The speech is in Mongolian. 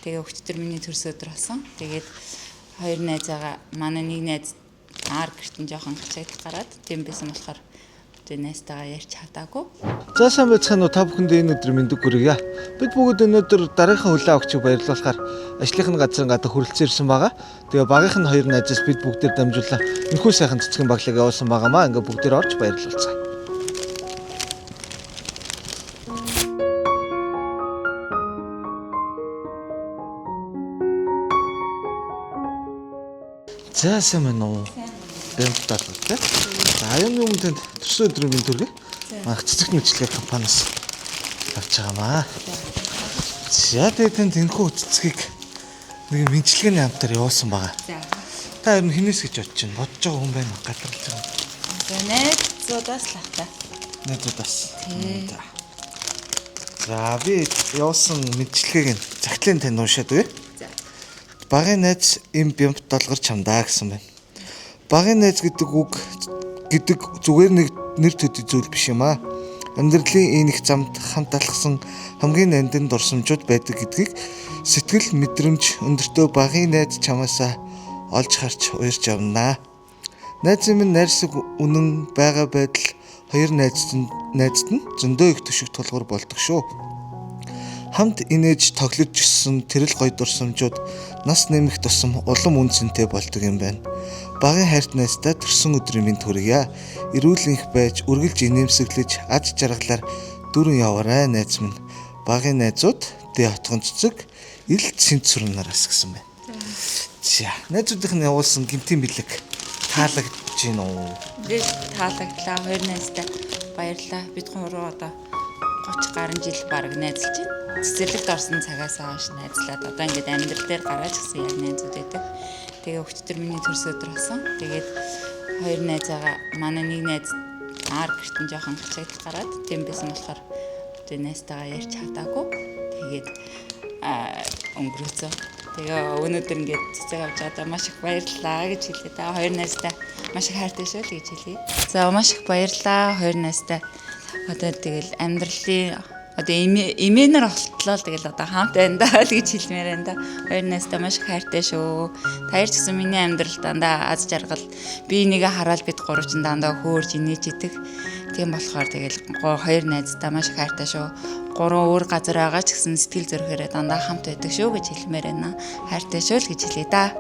Тэгээ өчтөр миний төрс өдөр болсон. Тэгээд хоёр найзаагаа манай нэг найз гэртэн жоохон гацагдах гараад тийм байсан болохоор найзтайгаа ярьж чадаагүй. За сайн байцгаана уу та бүхэнд энэ өдөр мэндийг хүргье. Бид бүгд өнөөдөр дараагийн хүлээн авахчийг баярлуулахаар ажлынхны газрын гадаа хүрэлцэн ирсэн байгаа. Тэгээ багийнх нь хоёр найзаас бид бүгдээр дамжуулан энэхүү сайхан цэцгийн баглыг явуулсан байгаамаа. Ингээ бүгдээр орж баярлуулцгаая. За сайн байна уу? Бэмт талбартай. За аюун өмнөд төрсөн өдрийн мэнд хүргэе. Манай цэцэг мэдлэгийн компаниас авч байгаамаа. За тэгээд тэнхүү цэцгийг нэг мэдлэгийн амтаар явуулсан байгаа. За. Та ер нь хинээс гэж бодож байна? Бодож байгаа хүн байна уу? Гадарлаж байгаа. За найзуудаас л хата. Найзуудаас. За би явуулсан мэдлэгийг цагтлын тань уншаад үе. За. Багын найз им бямт долгор чамдаа гэсэн байна. Багын найз гэдэг үг зүгээр нэг нэр төдий зүйл биш юм аа. Амьдралын энэ их замд хамт алхсан хамгийн нандин дурсамжууд байдаг гэдгийг сэтгэл мэдрэмж өндөртөө багын найз чамаасаа олж харж уярж явнаа. Найзын минь найрсаг үнэн байгаа байдал хоёр найзд нь зөндөө их төшиг тулгуур болдог шүү. Хамт инээж тоглож өссөн тэрэл гоё дурсамжууд нас нэмэх тусам улам үнцэнтэй болдог юм байна. Багын хайрт найзтай төрсөн өдрийн мэнд хүргье. Эрүүл энх байж, үргэлж инээмсэглэж, аж жаргалаар дүүрэн яваарай найз минь. Багын найзууд дэ хотгон цэцэг ил цэнт сүрнэраас гэсэн байна. За, найзуудын явуулсан гинтийн бэлэг таалагдж байна уу? Би таалагдлаа. Хоёр найзтай баярлаа. Бид гурав одоо 30 гаруй жил баг найзалж байна. Цэцэрлэгт орсон цагаас хойш найзлаад одоо ингээд амьдрал дээр гараач гэсэн яг найзууд байдаг. Тэгээ өчтөр миний төрс өдөр болсон. Тэгээд хоёр найзаагаа манай нэг найз гэртэн жоохон гацагдах гараад тийм байсан болохоор найзтайгаа ярьж чадаагүй. Тэгээд өнгөрөөцөө. Тэгээ өнөөдөр ингээд цэцэг авч одоо маш их баярлалаа гэж хэлээ. Та хоёр найзтай маш их хайртай шүү л гэж хэлье. За маш их баярлалаа хоёр найзтай. Одоо тэгэл амьдралын одоо имэнэр олтлоо тэгэл одоо хамт байна даа л гэж хэлмээр байна да. Хоёр найзтай маш их хайртай шүү. Таяр ч гэсэн миний амьдрал дандаа аз жаргал би нэгэ хараад бид гурав ч дандаа хөөрж инээж идэг. Тийм болохоор тэгэл хоёр найзтай маш их хайртай шүү. Гурван өөр газар байгаа ч гэсэн сэтгэл зүрэхээрээ дандаа хамт байдаг шүү гэж хэлмээр байна. Хайртай шүү л гэж хэлье да.